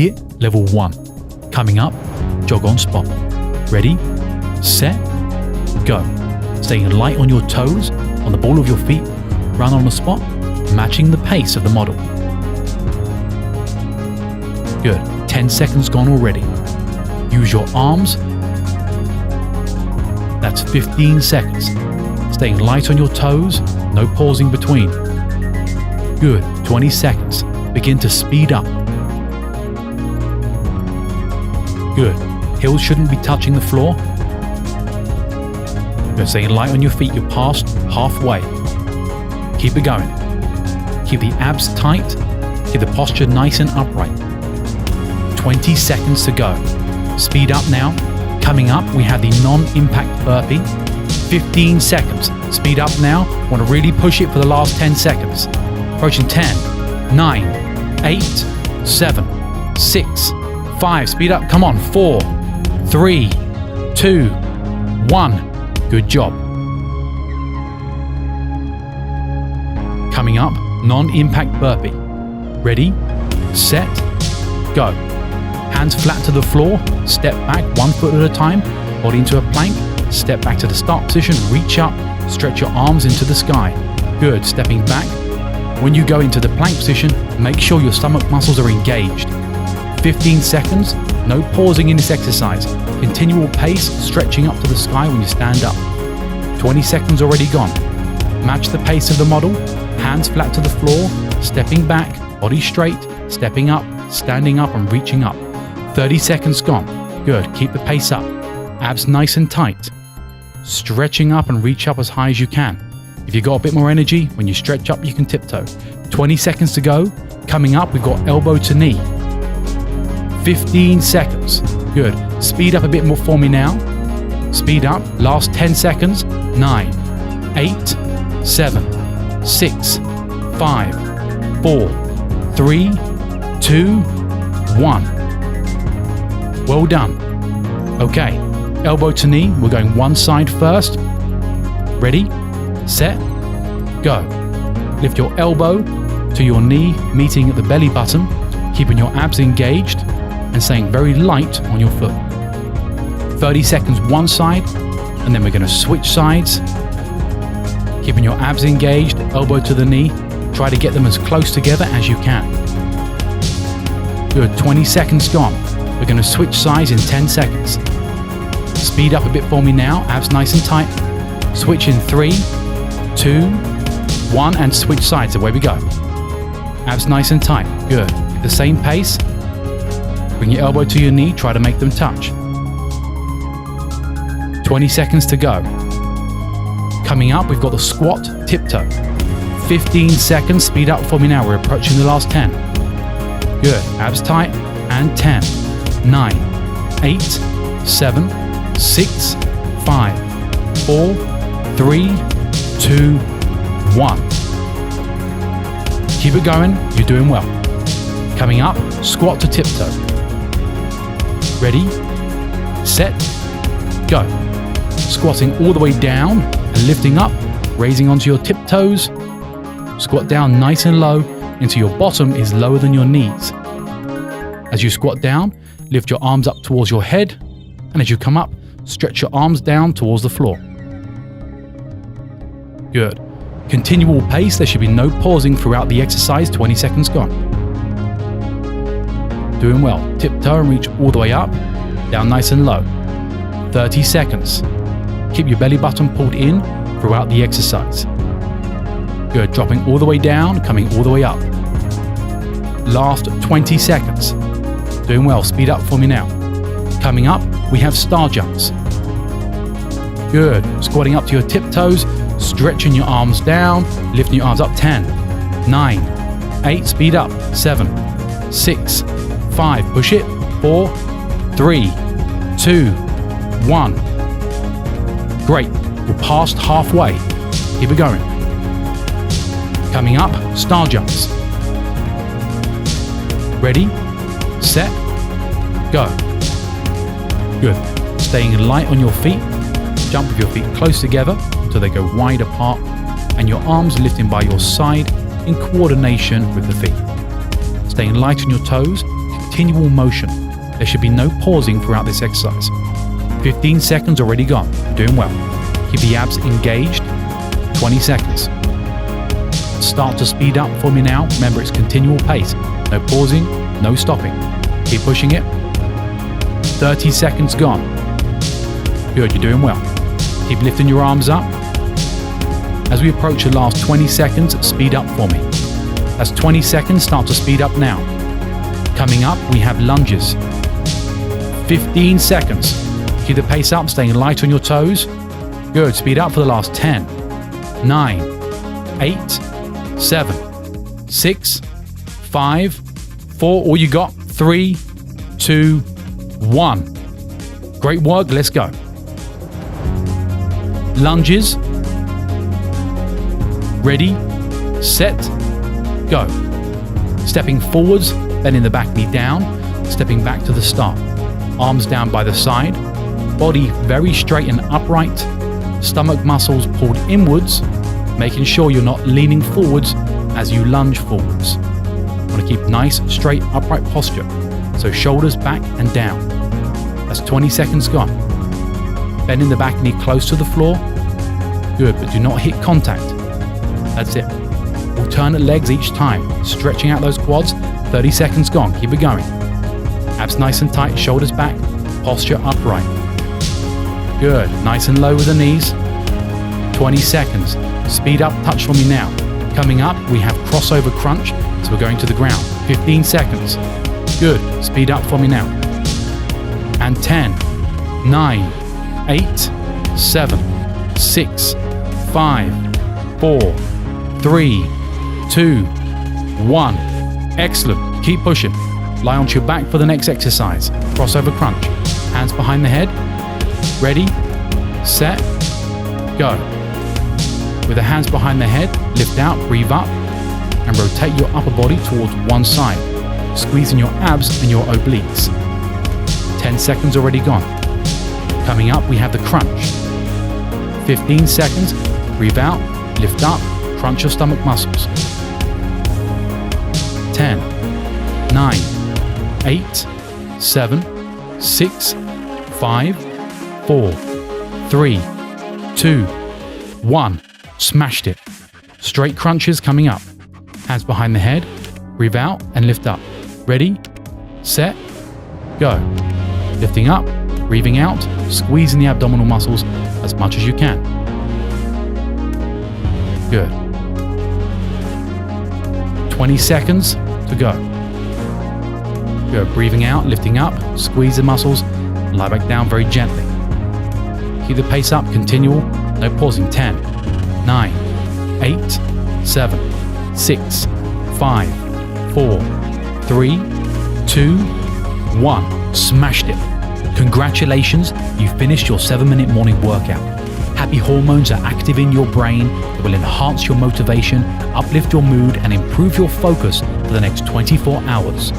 hit level 1. Coming up, jog on spot. Ready, set, go. Staying light on your toes, on the ball of your feet, run on the spot, matching the pace of the model. Good, 10 seconds gone already. Use your arms. That's 15 seconds. Staying light on your toes, no pausing between. Good, 20 seconds. Begin to speed up. Good, heels shouldn't be touching the floor. Good, staying light on your feet, you're past halfway. Keep it going. Keep the abs tight, keep the posture nice and upright. 20 seconds to go. Speed up now. Coming up, we have the non-impact burpee. 15 seconds. Speed up now. Want to really push it for the last 10 seconds. Approaching 10, 9, 8, 7, 6, 5. Speed up. Come on. 4, 3, 2, 1. Good job. Coming up, non-impact burpee. Ready, set, go. Hands flat to the floor, step back 1 foot at a time, body into a plank, step back to the start position, reach up, stretch your arms into the sky. Good, stepping back. When you go into the plank position, make sure your stomach muscles are engaged. 15 seconds, no pausing in this exercise. Continual pace, stretching up to the sky when you stand up. 20 seconds already gone. Match the pace of the model, hands flat to the floor, stepping back, body straight, stepping up, standing up and reaching up. 30 seconds gone. Good, keep the pace up. Abs nice and tight. Stretching up and reach up as high as you can. If you've got a bit more energy, when you stretch up you can tiptoe. 20 seconds to go. Coming up, we've got elbow to knee. 15 seconds. Good, speed up a bit more for me now. Speed up, last 10 seconds. 9, 8, 7, 6, 5, 4, 3, 2, 1. Well done. Okay, elbow to knee. We're going one side first. Ready, set, go. Lift your elbow to your knee, meeting at the belly button, keeping your abs engaged and staying very light on your foot. 30 seconds one side, and then we're going to switch sides. Keeping your abs engaged, elbow to the knee. Try to get them as close together as you can. Good, 20 seconds gone. We're going to switch sides in 10 seconds. Speed up a bit for me now, abs nice and tight. Switch in 3, 2, 1, and switch sides, away we go. Abs nice and tight, good. At the same pace, bring your elbow to your knee, try to make them touch. 20 seconds to go. Coming up, we've got the squat tiptoe. 15 seconds, speed up for me now, we're approaching the last 10. Good, abs tight, and 10, 9, 8, 7, 6, 5, 4, 3, 2, 1. Keep it going, you're doing well. Coming up, squat to tiptoe. Ready, set, go. Squatting all the way down and lifting up, raising onto your tiptoes. Squat down nice and low until your bottom is lower than your knees. As you squat down, lift your arms up towards your head, and as you come up, stretch your arms down towards the floor. Good. Continual pace, there should be no pausing throughout the exercise, 20 seconds gone. Doing well. Tiptoe and reach all the way up, down nice and low. 30 seconds. Keep your belly button pulled in throughout the exercise. Good, dropping all the way down, coming all the way up. Last 20 seconds. Doing well, speed up for me now. Coming up, we have star jumps. Good, squatting up to your tiptoes, stretching your arms down, lifting your arms up. 10, 9, 8, speed up. 7, 6, 5, push it. 4, 3, 2, 1. Great, we're past halfway. Keep it going. Coming up, star jumps. Ready, set, go. Good. Staying light on your feet. Jump with your feet close together until they go wide apart and your arms lifting by your side in coordination with the feet. Staying light on your toes, continual motion. There should be no pausing throughout this exercise. 15 seconds already gone. You're doing well. Keep the abs engaged. 20 seconds. Start to speed up for me now. Remember, it's continual pace. No pausing, no stopping. Keep pushing it. 30 seconds gone. Good, you're doing well. Keep lifting your arms up. As we approach the last 20 seconds, speed up for me. That's 20 seconds, start to speed up now. Coming up, we have lunges. 15 seconds. Keep the pace up, staying light on your toes. Good, speed up for the last 10, 9, 8, 7, 6, 5, 4, all you got, 3, 2, 1. Great work, let's go. Lunges. Ready, set, go. Stepping forwards, bending the back knee down, stepping back to the start. Arms down by the side, body very straight and upright, stomach muscles pulled inwards, making sure you're not leaning forwards as you lunge forwards. You want to keep nice, straight, upright posture, so shoulders back and down. That's 20 seconds gone. Bending the back knee close to the floor. Good, but do not hit contact. That's it. Alternate legs each time, stretching out those quads. 30 seconds gone, keep it going. Abs nice and tight, shoulders back, posture upright. Good, nice and low with the knees. 20 seconds, speed up, touch for me now. Coming up, we have crossover crunch, so we're going to the ground. 15 seconds. Good, speed up for me now. And 10, 9, 8, 7, 6, 5, 4, 3, 2, 1. Excellent. Keep pushing. Lie onto your back for the next exercise. Crossover crunch. Hands behind the head. Ready, set, go. With the hands behind the head, lift out, breathe up, and rotate your upper body towards one side, squeezing your abs and your obliques. 10 seconds already gone. Coming up, we have the crunch. 15 seconds, breathe out, lift up, crunch your stomach muscles. 10, 9, 8, 7, 6, 5, 4, 3, 2, 1. Smashed it. Straight crunches coming up. Hands behind the head, breathe out and lift up. Ready, set, go. Lifting up, breathing out, squeezing the abdominal muscles as much as you can. Good. 20 seconds to go. Good. Breathing out, lifting up, squeeze the muscles, lie back down very gently. Keep the pace up, continual, no pausing. 10, 9, 8, 7, 6, 5, 4, 3, 2, 1. Smashed it. Congratulations, you finished your 7-minute morning workout. Happy hormones are active in your brain that will enhance your motivation, uplift your mood, and improve your focus for the next 24 hours.